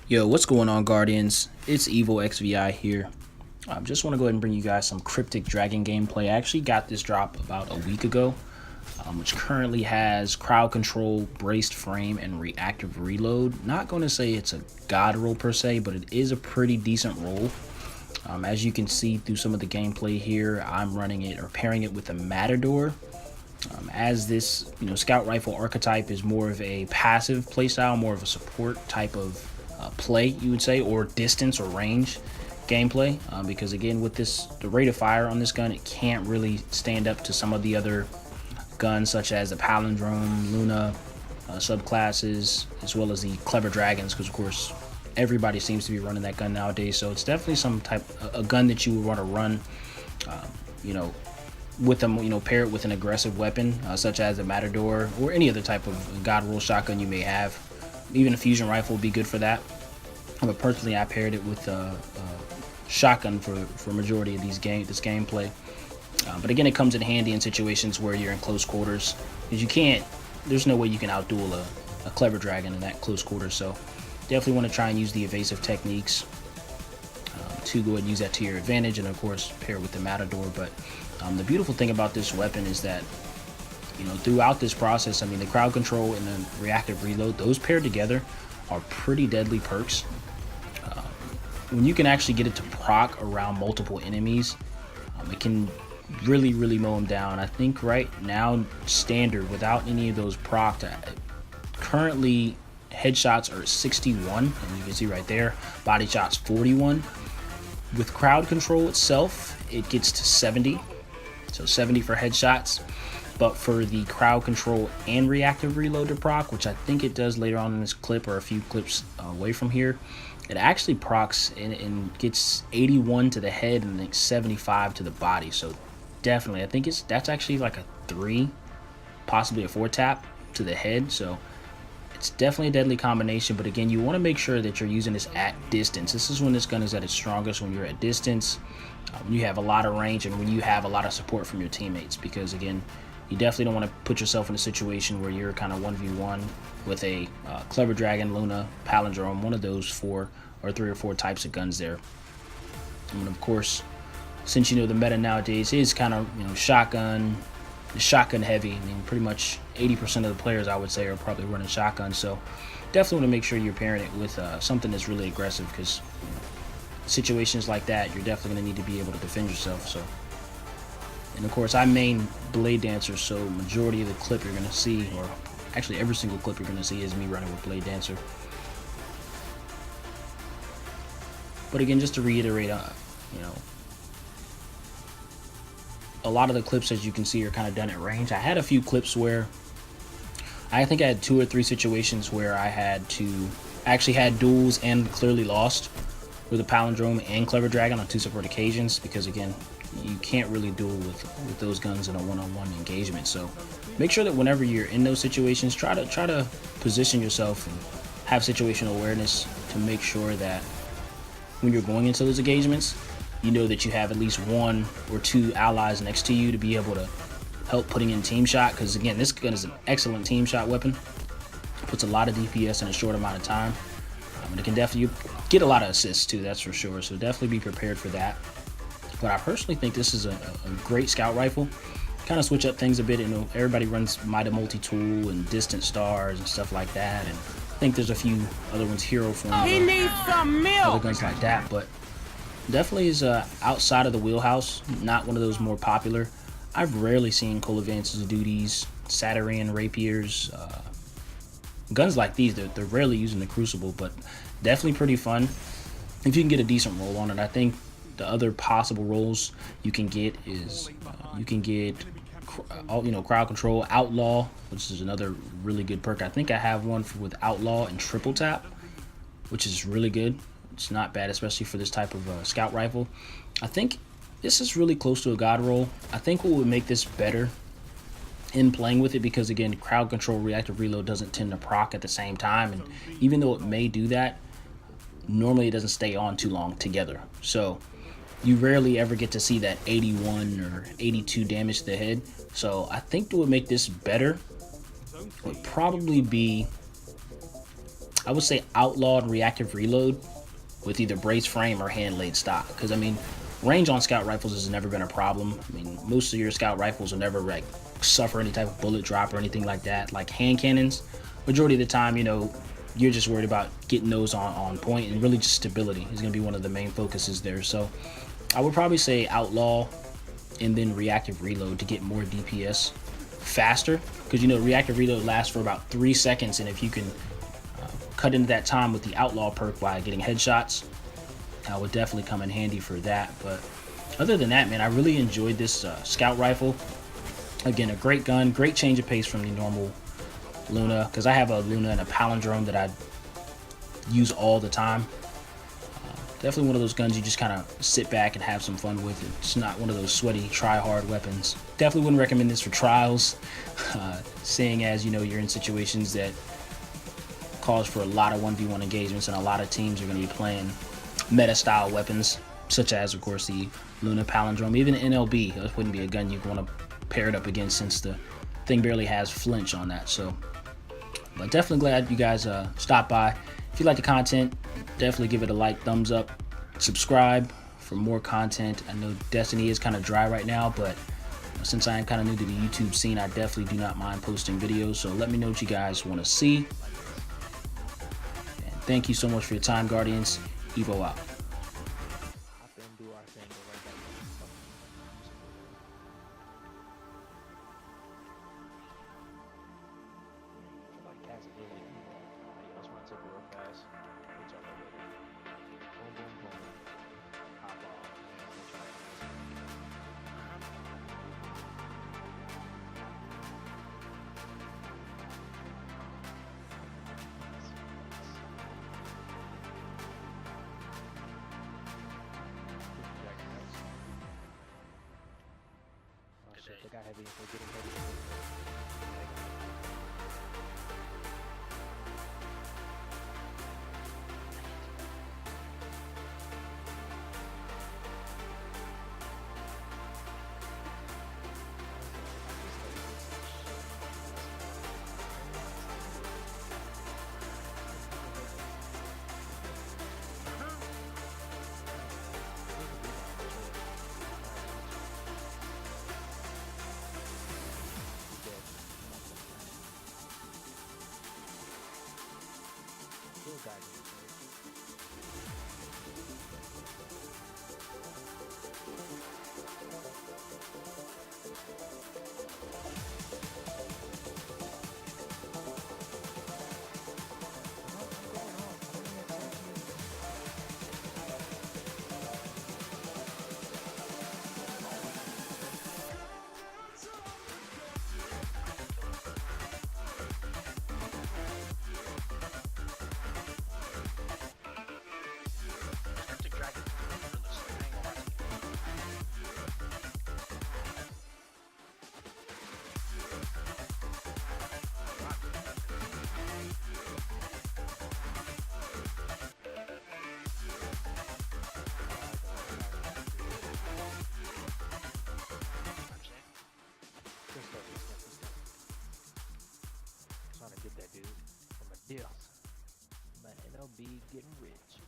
Yo, what's going on, Guardians? It's Evil XVI here. I just want to go ahead and bring you guys some Cryptic Dragon gameplay. I actually got this drop about a week ago, which currently has crowd control, braced frame, and reactive reload. Not going to say it's a god roll per se, but it is a pretty decent roll. As you can see through some of the gameplay here, I'm running it or pairing it with a Matador. As this, scout rifle archetype is more of a passive playstyle, more of a support type of play, you would say, or distance or range gameplay, because again, with the rate of fire on this gun, it can't really stand up to some of the other guns such as the Palindrome, Luna subclasses, as well as the Clever Dragons, because of course everybody seems to be running that gun nowadays. So it's definitely some type a gun that you would want to run, with them, pair it with an aggressive weapon such as a Matador or any other type of god roll shotgun you may have. Even a fusion rifle would be good for that. But personally, I paired it with a shotgun for majority of this gameplay. But again, it comes in handy in situations where you're in close quarters, because there's no way you can outduel a Clever Dragon in that close quarters. So definitely want to try and use the evasive techniques to go ahead and use that to your advantage, and of course pair it with the Matador. But the beautiful thing about this weapon is that throughout this process, the crowd control and the reactive reload, those paired together are pretty deadly perks. When you can actually get it to proc around multiple enemies, it can really mow them down. I think right now, standard, without any of those proc, currently headshots are 61, and you can see right there, body shots 41. With crowd control itself, it gets to 70, so 70 for headshots. But for the crowd control and reactive reload to proc, which I think it does later on in this clip or a few clips away from here, it actually procs and gets 81 to the head and then 75 to the body. So definitely, I think that's actually like a 3, possibly a 4 tap to the head. So it's definitely a deadly combination. But again, you want to make sure that you're using this at distance. This is when this gun is at its strongest, when you're at distance, when you have a lot of range, and when you have a lot of support from your teammates. Because again, you definitely don't want to put yourself in a situation where you're kind of 1v1 with a Clever Dragon, Luna, Palindrome, one of those 4 or 3 or 4 types of guns there. And of course, since the meta nowadays is kind of shotgun heavy. Pretty much 80% of the players, I would say, are probably running shotgun. So definitely want to make sure you're pairing it with something that's really aggressive, because situations like that, you're definitely going to need to be able to defend yourself. So. And of course, I main Blade Dancer, so majority of the clip you're going to see, or actually every single clip you're going to see, is me running with Blade Dancer. But again, just to reiterate, a lot of the clips, as you can see, are kind of done at range. I had a few clips where I think I had 2 or 3 situations where I actually had duels and clearly lost with a Palindrome and Clever Dragon on 2 separate occasions, because again, you can't really duel with those guns in a one-on-one engagement. So make sure that whenever you're in those situations, try to position yourself and have situational awareness to make sure that when you're going into those engagements, you know that you have at least 1 or 2 allies next to you to be able to help putting in team shot. Because again, this gun is an excellent team shot weapon. Puts a lot of DPS in a short amount of time, and it can definitely get a lot of assists too, that's for sure. So definitely be prepared for that. But I personally think this is a great scout rifle. Kind of switch up things a bit. Everybody runs Mighty Multi-Tool and Distant Stars and stuff like that. And I think there's a few other ones, Hero Form, other guns like that. But definitely is outside of the wheelhouse. Not one of those more popular. I've rarely seen Cole Advances Duties, Saturian Rapiers, guns like these. They're rarely using the Crucible, but definitely pretty fun if you can get a decent roll on it. I think the other possible roles you can get is you can get crowd control, Outlaw, which is another really good perk. I think I have one with Outlaw and Triple Tap, which is really good. It's not bad, especially for this type of scout rifle. I think this is really close to a god roll. I think what would make this better in playing with it, because again, crowd control, reactive reload doesn't tend to proc at the same time, and even though it may do that, normally it doesn't stay on too long together. So you rarely ever get to see that 81 or 82 damage to the head. So I think what would make this better would probably be I would say outlawed reactive reload with either brace frame or hand laid stock. Because I mean, range on scout rifles has never been a problem. I mean, most of your scout rifles will never like suffer any type of bullet drop or anything like that. Like hand cannons, majority of the time, you know, you're just worried about getting those on point, and really just stability is going to be one of the main focuses there. So I would probably say outlaw and then reactive reload to get more DPS faster, because you know reactive reload lasts for about 3 seconds, and if you can cut into that time with the outlaw perk by getting headshots, would definitely come in handy for that. But other than that, man, I really enjoyed this scout rifle. Again, a great gun, great change of pace from the normal Luna, because I have a Luna and a palindrome that I use all the time. Definitely one of those guns you just kind of sit back and have some fun with. It's not one of those sweaty, try-hard weapons. Definitely wouldn't recommend this for trials, seeing as, you know, you're in situations that calls for a lot of 1v1 engagements, and a lot of teams are going to be playing meta-style weapons, such as, of course, the Luna Palindrome. Even NLB, it wouldn't be a gun you'd want to pair it up against, since the thing barely has flinch on that. So, but definitely glad you guys stopped by. If you like the content, definitely give it a like, thumbs up, subscribe for more content. I know Destiny is kind of dry right now, but since I am kind of new to the YouTube scene, I definitely do not mind posting videos. So let me know what you guys want to see. And thank you so much for your time, Guardians. Evo out. They got heavy, they're getting heavy. Trying to get that dude from a deal. Man, LB getting rich.